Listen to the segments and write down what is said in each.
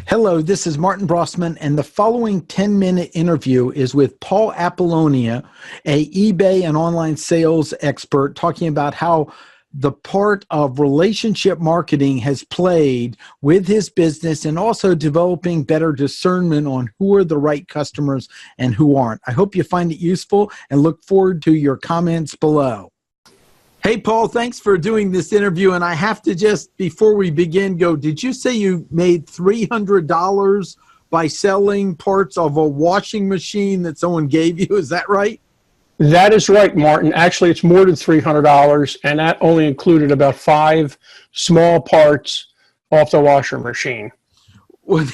Hello, this is Martin Brossman, and the following 10-minute interview is with Paul Apollonia, a eBay and online sales expert, talking about how the part of relationship marketing has played with his business and also developing better discernment on who are the right customers and who aren't. I hope you find it useful and look forward to your comments below. Hey, Paul, thanks for doing this interview. And I have to just, before we begin, did you say you made $300 by selling parts of a washing machine that someone gave you? Is that right? That is right, Martin. Actually, it's more than $300, and that only included about 5 small parts off the washer machine. Well,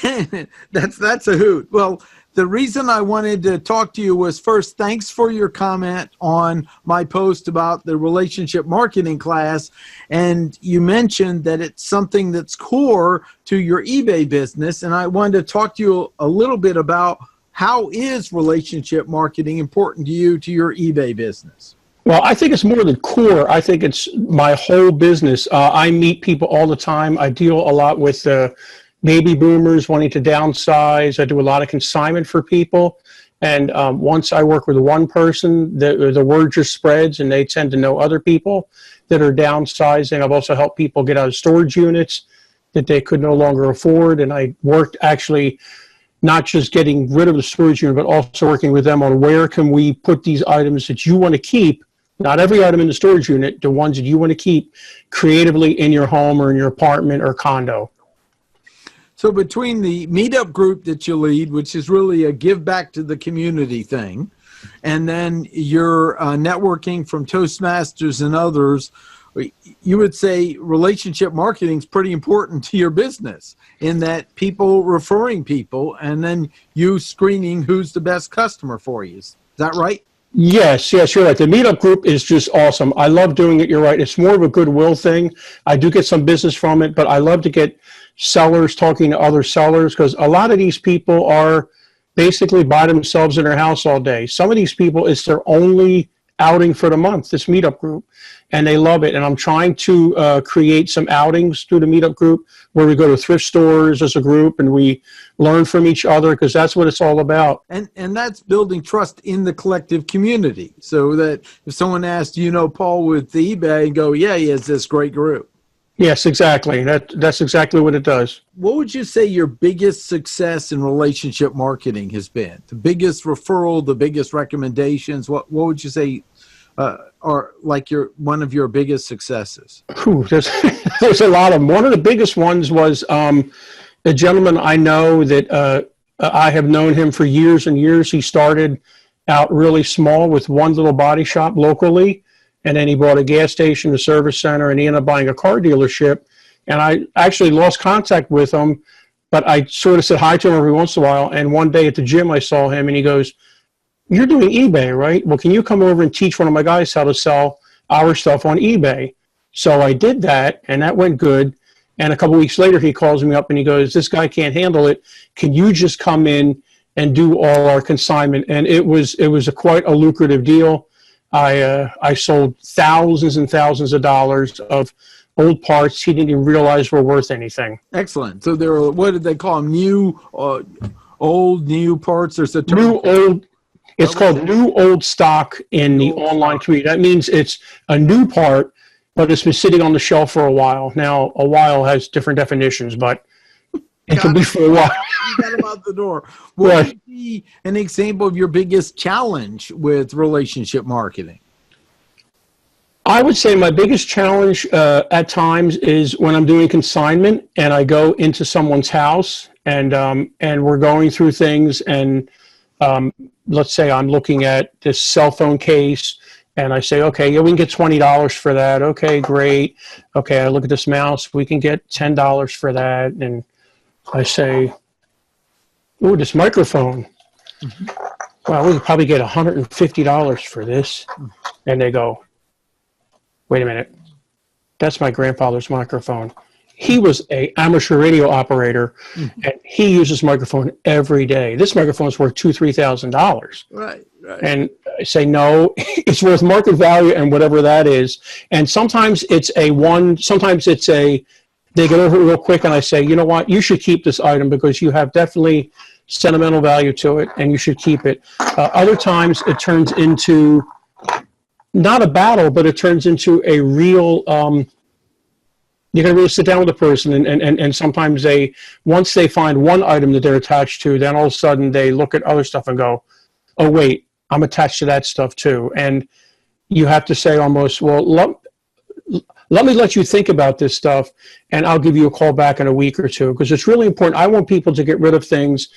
that's a hoot. Well, the reason I wanted to talk to you was, first, thanks for your comment on my post about the relationship marketing class. And you mentioned that it's something that's core to your eBay business. And I wanted to talk to you a little bit about how is relationship marketing important to you, to your eBay business? Well, I think it's more than core. I think it's my whole business. I meet people all the time. I deal a lot with baby boomers wanting to downsize. I do a lot of consignment for people. And once I work with one person, the word just spreads, and they tend to know other people that are downsizing. I've also helped people get out of storage units that they could no longer afford. And I worked actually not just getting rid of the storage unit, but also working with them on where can we put these items that you want to keep, not every item in the storage unit, the ones that you want to keep creatively in your home or in your apartment or condo. So between the meetup group that you lead, which is really a give back to the community thing, and then your networking from Toastmasters and others, you would say relationship marketing is pretty important to your business, in that people referring people and then you screening who's the best customer for you. Is that right? Yes, you're right. The meetup group is just awesome. I love doing it. You're right. It's more of a goodwill thing. I do get some business from it, but I love to get sellers talking to other sellers, because a lot of these people are basically by themselves in their house all day. Some of these people, it's their only outing for the month, this meetup group, and they love it. And I'm trying to create some outings through the meetup group where we go to thrift stores as a group and we learn from each other, because that's what it's all about. And that's building trust in the collective community, so that if someone asks, Paul with the eBay, and go, yeah, he has this great group. Yes, exactly. That's exactly what it does. What would you say your biggest success in relationship marketing has been? The biggest referral, the biggest recommendations? What would you say are like one of your biggest successes? There's a lot of them. One of the biggest ones was a gentleman I know that I have known him for years and years. He started out really small with one little body shop locally, and then he bought a gas station, a service center, and he ended up buying a car dealership. And I actually lost contact with him, but I sort of said hi to him every once in a while. And one day at the gym, I saw him, and he goes, "You're doing eBay, right? Well, can you come over and teach one of my guys how to sell our stuff on eBay?" So I did that, and that went good. And a couple of weeks later, he calls me up, and he goes, "This guy can't handle it. Can you just come in and do all our consignment?" And it was quite a lucrative deal. I sold thousands and thousands of dollars of old parts he didn't even realize were worth anything. Excellent. So there are, what did they call them? New parts? There's a term. New old. It's called new old stock in the online community. That means it's a new part, but it's been sitting on the shelf for a while. Now, a while has different definitions, but it can be for a while. You got them out the door. What would be an example of your biggest challenge with relationship marketing? I would say my biggest challenge at times is when I'm doing consignment and I go into someone's house and we're going through things, and let's say I'm looking at this cell phone case and I say, okay, yeah, we can get $20 for that. Okay, great. Okay, I look at this mouse, we can get $10 for that. And I say, ooh, this microphone. Well, we could probably get $150 for this. And they go, wait a minute, that's my grandfather's microphone. He was an amateur radio operator, and he uses microphone every day. This microphone is worth $2,000-$3,000. Right. And I say, no, it's worth market value and whatever that is. And sometimes it's sometimes it's a They get over it real quick, and I say, you know what, you should keep this item because you have definitely sentimental value to it, and you should keep it. Other times it turns into not a battle, but it turns into a real, you can really sit down with a person, and sometimes once they find one item that they're attached to, then all of a sudden they look at other stuff and go, oh, wait, I'm attached to that stuff too. And you have to say almost, well, let me let you think about this stuff, and I'll give you a call back in a week or two, because it's really important. I want people to get rid of things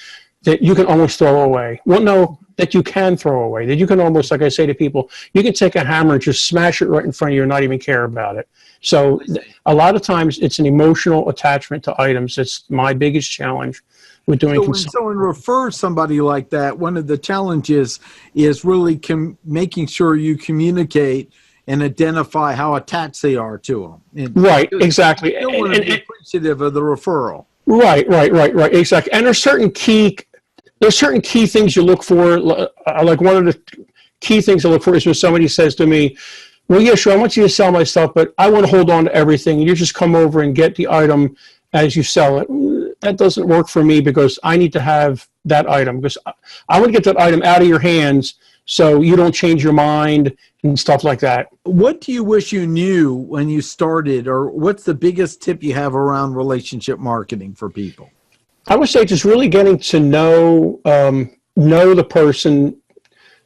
that you can almost throw away. Well, no, that you can throw away, that you can almost, like I say to people, you can take a hammer and just smash it right in front of you and not even care about it. So a lot of times it's an emotional attachment to items. It's my biggest challenge with doing. So when someone refers somebody like that, one of the challenges is really making sure you communicate and identify how attached they are to them. Right, exactly. You don't want to be appreciative of the referral. Right, exactly. And there's certain key things you look for. Like one of the key things I look for is when somebody says to me, well, yeah, sure, I want you to sell my stuff, but I want to hold on to everything. And you just come over and get the item as you sell it. That doesn't work for me, because I need to have that item, because I want to get that item out of your hands so you don't change your mind and stuff like that. What do you wish you knew when you started, or what's the biggest tip you have around relationship marketing for people? I would say just really getting to know the person,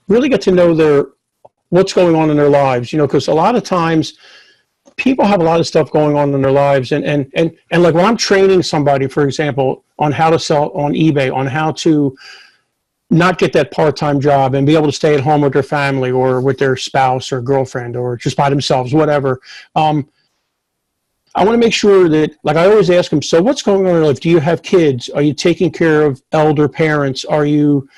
really get to know what's going on in their lives, because a lot of times people have a lot of stuff going on in their lives. And like when I'm training somebody, for example, on how to sell on eBay, on how to not get that part-time job and be able to stay at home with their family or with their spouse or girlfriend or just by themselves, whatever. I want to make sure that, like I always ask them, so what's going on in your life? Do you have kids? Are you taking care of elder parents? Are you,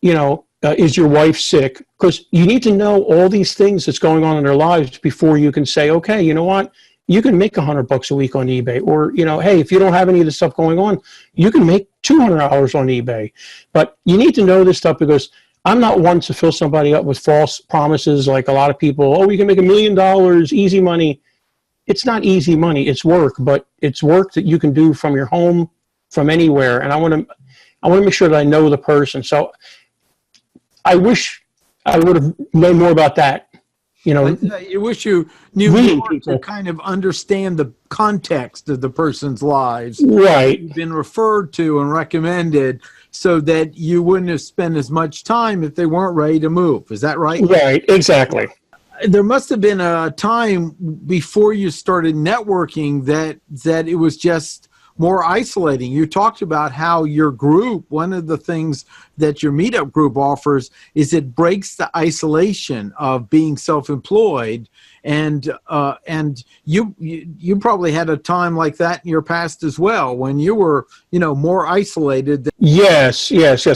is your wife sick? Because you need to know all these things that's going on in their lives before you can say, okay, you know what? You can make $100 a week on eBay, or, hey, if you don't have any of this stuff going on, you can make $200 on eBay. But you need to know this stuff, because I'm not one to fill somebody up with false promises. Like a lot of people, oh, you can make $1 million, easy money. It's not easy money. It's work, but it's work that you can do from your home, from anywhere. And I want to make sure that I know the person. So I wish I would have known more about that. You wish you knew more to kind of understand the context of the person's lives. Right. You've been referred to and recommended, so that you wouldn't have spent as much time if they weren't ready to move. Is that right? Right, exactly. There must have been a time before you started networking that it was just more isolating. You talked about how your group, one of the things that your meetup group offers is it breaks the isolation of being self-employed. And you probably had a time like that in your past as well, when you were, more isolated. Yes.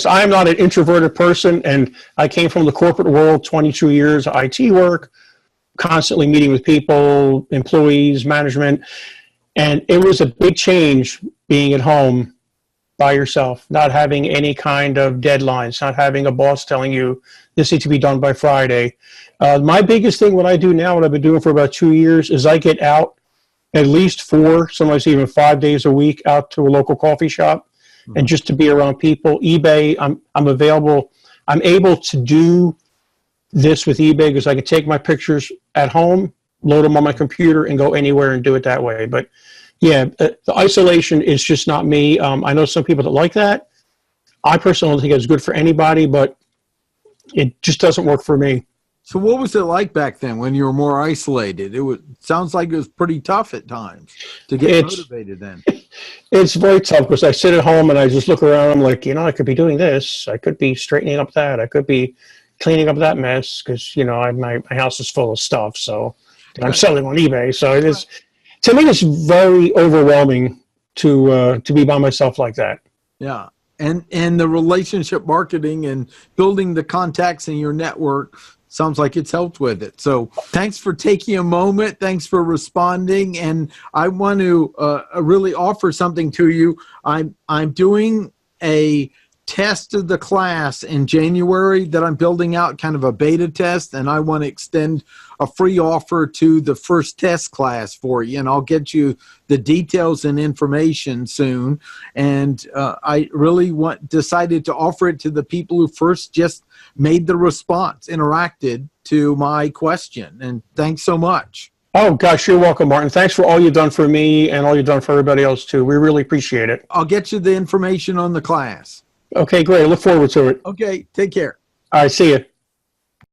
I am not an introverted person, and I came from the corporate world, 22 years of IT work, constantly meeting with people, employees, management. And it was a big change being at home by yourself, not having any kind of deadlines, not having a boss telling you this needs to be done by Friday. My biggest thing, what I do now, what I've been doing for about 2 years, is I get out at least 4, sometimes even 5 days a week, out to a local coffee shop, and just to be around people. eBay, I'm available. I'm able to do this with eBay because I can take my pictures at home, load them on my computer, and go anywhere and do it that way. But yeah, the isolation is just not me. I know some people that like that. I personally don't think it's good for anybody, but it just doesn't work for me. So what was it like back then when you were more isolated? Sounds like it was pretty tough at times to get motivated then. It's very tough because I sit at home and I just look around. I'm like, I could be doing this. I could be straightening up that. I could be cleaning up that mess because, my house is full of stuff. So I'm selling on eBay. So it is, to me, it's very overwhelming to be by myself like that. Yeah. And the relationship marketing and building the contacts in your network sounds like it's helped with it. So thanks for taking a moment. Thanks for responding. And I want to really offer something to you. I'm doing a test of the class in January that I'm building out, kind of a beta test, and I want to extend a free offer to the first test class for you, and I'll get you the details and information soon. And I really decided to offer it to the people who first just made the response, interacted to my question. And thanks so much. Oh, gosh, you're welcome, Martin. Thanks for all you've done for me and all you've done for everybody else, too. We really appreciate it. I'll get you the information on the class. Okay, great. I look forward to it. Okay, take care. All right, see you.